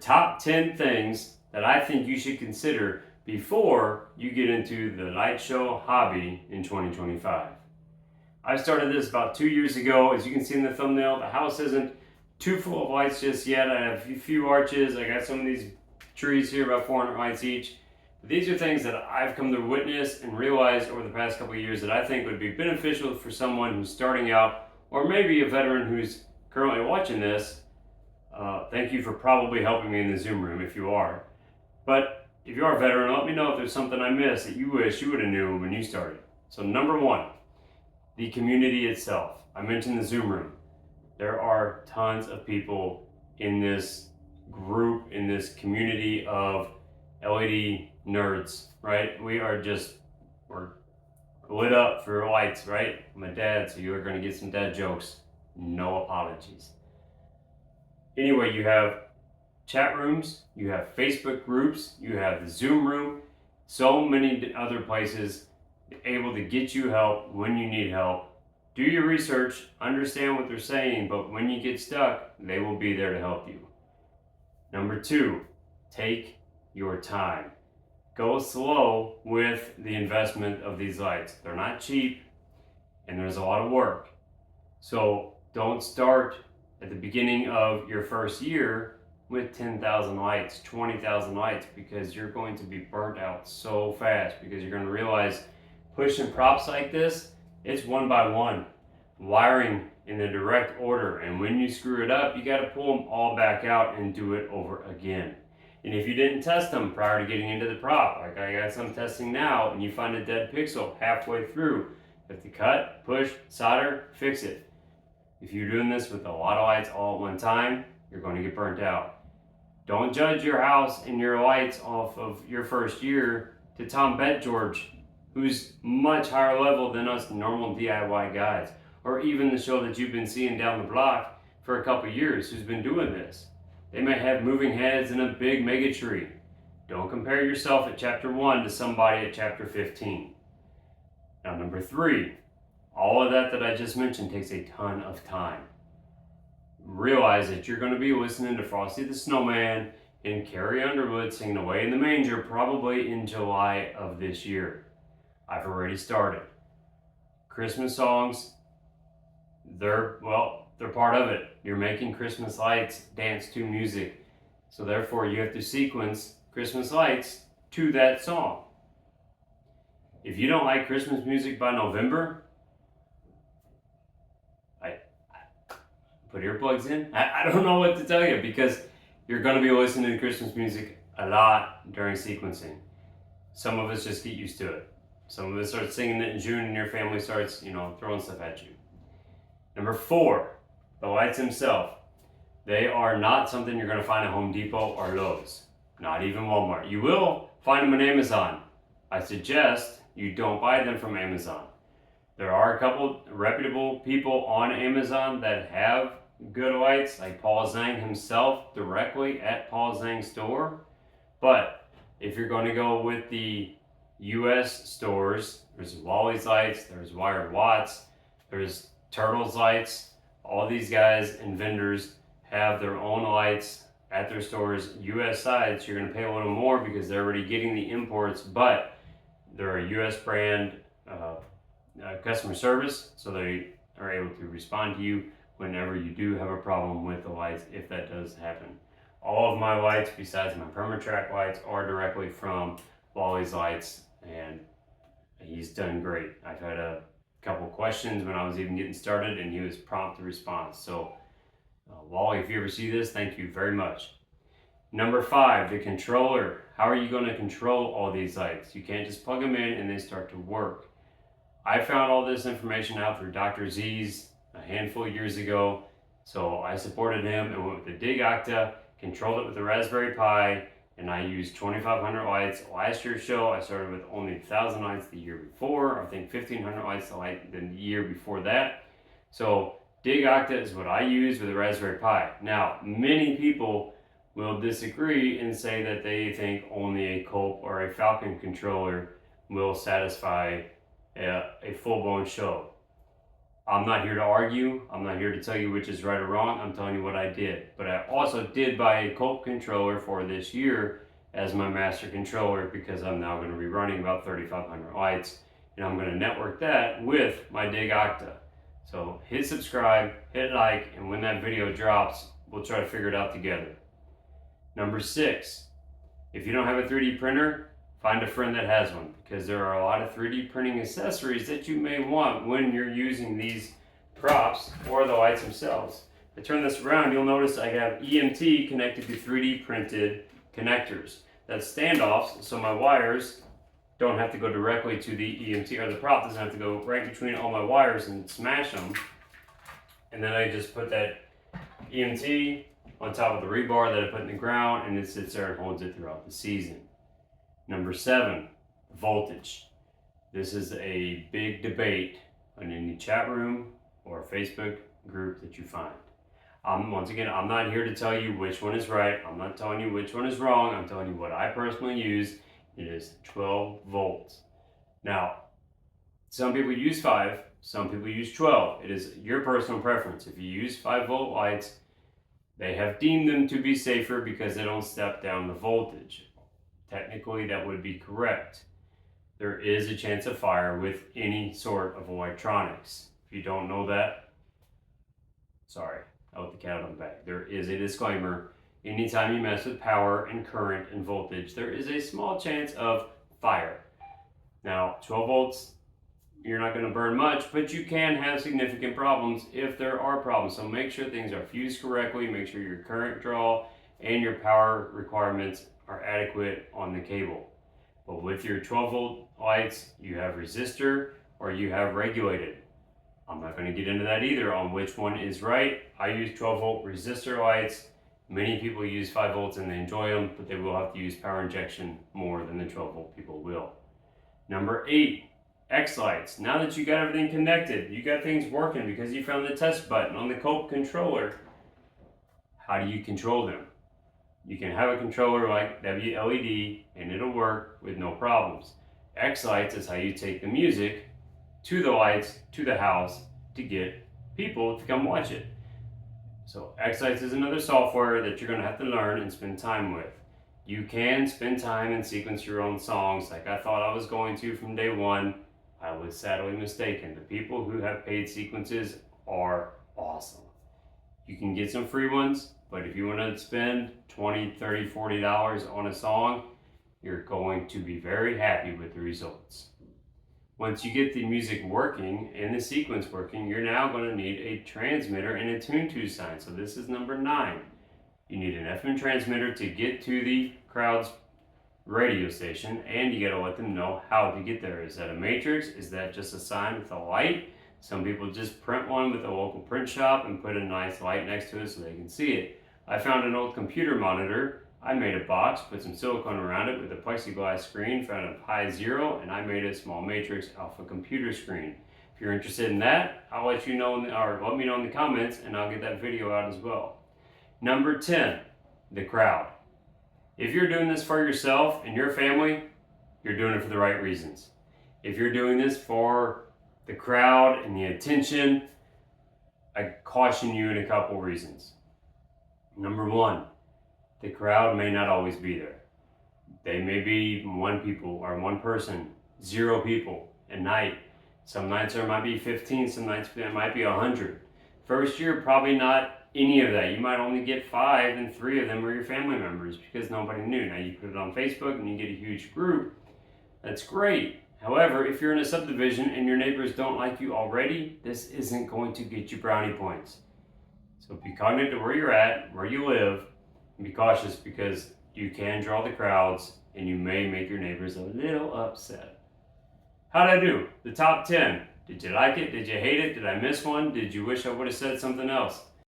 top 10 things that I think you should consider before you get into the light show hobby in 2025. I started this about 2 years ago. As you can see in the thumbnail, the house isn't too full of lights just yet. I have a few arches. I got some of these trees here, about 400 lights each. But these are things that I've come to witness and realize over the past couple of years that I think would be beneficial for someone who's starting out, or maybe a veteran who's currently watching this. Thank you for probably helping me in the Zoom room if you are. But if you are a veteran, let me know if there's something I missed that you wish you would have knew when you started. So number one, the community itself. I mentioned the Zoom room. There are tons of people in this group, in this community of LED nerds, right? We're lit up for lights, right? I'm a dad, so you're gonna get some dad jokes. No apologies. Anyway, you have chat rooms, you have Facebook groups, you have the Zoom room, so many other places able to get you help when you need help. Do your research, understand what they're saying, but when you get stuck, they will be there to help you. Number two, take your time. Go slow with the investment of these lights. They're not cheap and there's a lot of work. So don't start at the beginning of your first year with 10,000 lights, 20,000 lights, because you're going to be burnt out so fast, because you're going to realize pushing props like this, it's one by one, wiring in the direct order, and when you screw it up, you got to pull them all back out and do it over again. And if you didn't test them prior to getting into the prop, like I got some testing now, and you find a dead pixel halfway through, you have to cut, push, solder, fix it. If you're doing this with a lot of lights all at one time, you're going to get burnt out. Don't judge your house and your lights off of your first year to Tom Betgeorge, who's much higher level than us normal DIY guys, or even the show that you've been seeing down the block for a couple years who's been doing this. They may have moving heads and a big mega tree. Don't compare yourself at chapter 1 to somebody at chapter 15. Now number 3, all of that I just mentioned takes a ton of time. Realize that you're going to be listening to Frosty the Snowman and Carrie Underwood singing Away in the Manger probably in July of this year. I've already started. Christmas songs, they're part of it. You're making Christmas lights dance to music. So therefore you have to sequence Christmas lights to that song. If you don't like Christmas music by November, put earplugs in. I don't know what to tell you, because you're going to be listening to Christmas music a lot during sequencing. Some of us just get used to it. Some of us start singing it in June and your family starts, throwing stuff at you. Number 4, the lights themselves. They are not something you're going to find at Home Depot or Lowe's, not even Walmart. You will find them on Amazon. I suggest you don't buy them from Amazon. There are a couple reputable people on Amazon that have good lights, like Paul Zhang himself directly at Paul Zhang's store. But if you're going to go with the US stores, there's Wally's Lights, there's Wired Watts, there's Turtles Lights. All these guys and vendors have their own lights at their stores. US sides, you're going to pay a little more because they're already getting the imports, but they're a US brand customer service, so they are able to respond to you whenever you do have a problem with the lights, if that does happen. All of my lights, besides my PermaTrack lights, are directly from Wally's Lights, and he's done great. I've had a couple questions when I was even getting started, and he was prompt to respond. So, Wally, if you ever see this, thank you very much. Number 5, the controller. How are you going to control all these lights? You can't just plug them in and they start to work. I found all this information out through Dr. Z's a handful of years ago, so I supported him and went with the Dig Octa, controlled it with the Raspberry Pi, and I used 2,500 lights. Last year's show, I started with only 1,000 lights the year before, I think 1,500 lights the year before that. So Dig Octa is what I use with the Raspberry Pi. Now, many people will disagree and say that they think only a Colt or a Falcon controller will satisfy a full-blown show. I'm not here to argue. I'm not here to tell you which is right or wrong. I'm telling you what I did. But I also did buy a Colt controller for this year as my master controller because I'm now going to be running about 3,500 lights, and I'm going to network that with my Dig Octa. So hit subscribe, hit like, and when that video drops, we'll try to figure it out together. Number 6, if you don't have a 3D printer, find a friend that has one, because there are a lot of 3D printing accessories that you may want when you're using these props or the lights themselves. If I turn this around, you'll notice I have EMT connected to 3D printed connectors. That's standoffs, so my wires don't have to go directly to the EMT, or the prop doesn't have to go right between all my wires and smash them. And then I just put that EMT on top of the rebar that I put in the ground, and it sits there and holds it throughout the season. Number 7, voltage. This is a big debate in any chat room or Facebook group that you find. Once again, I'm not here to tell you which one is right. I'm not telling you which one is wrong. I'm telling you what I personally use. It is 12 volts. Now, some people use 5, some people use 12. It is your personal preference. If you use 5-volt lights, they have deemed them to be safer because they don't step down the voltage. Technically, that would be correct. There is a chance of fire with any sort of electronics. If you don't know that, sorry, I let the cat out of the bag. There is a disclaimer. Anytime you mess with power and current and voltage, there is a small chance of fire. Now, 12 volts, you're not going to burn much, but you can have significant problems if there are problems. So make sure things are fused correctly, make sure your current draw and your power requirements are adequate on the cable. But with your 12 volt lights, you have resistor or you have regulated. I'm not going to get into that either on which one is right. I use 12 volt resistor lights. Many people use 5 volts and they enjoy them, but they will have to use power injection more than the 12 volt people will. Number 8, XLights. Now that you got everything connected, you got things working because you found the test button on the Colt controller. How do you control them? You can have a controller like WLED and it'll work with no problems. XLights is how you take the music to the lights, to the house, to get people to come watch it. So XLights is another software that you're going to have to learn and spend time with. You can spend time and sequence your own songs like I thought I was going to from day one. I was sadly mistaken. The people who have paid sequences are awesome. You can get some free ones, but if you want to spend $20, $30, $40 on a song, you're going to be very happy with the results. Once you get the music working and the sequence working, you're now going to need a transmitter and a tune-to sign. So this is number 9. You need an FM transmitter to get to the crowd's radio station, and you got to let them know how to get there. Is that a matrix? Is that just a sign with a light? Some people just print one with a local print shop and put a nice light next to it so they can see it. I found an old computer monitor. I made a box, put some silicone around it with a plexiglass screen, found a pi 0, and I made a small matrix alpha computer screen. If you're interested in that, I'll let you know or let me know in the comments, and I'll get that video out as well. Number 10, the crowd. If you're doing this for yourself and your family, you're doing it for the right reasons. If you're doing this for the crowd and the attention, I caution you in a couple reasons. Number 1, the crowd may not always be there. They may be 1 people or 1 person, 0 people at night. Some nights there might be 15, some nights there might be 100. First year, probably not any of that. You might only get 5 and 3 of them are your family members because nobody knew. Now you put it on Facebook and you get a huge group. That's great. However, if you're in a subdivision and your neighbors don't like you already, this isn't going to get you brownie points. So be cognizant of where you're at, where you live, and be cautious because you can draw the crowds and you may make your neighbors a little upset. How'd I do? The top 10. Did you like it? Did you hate it? Did I miss one? Did you wish I would have said something else?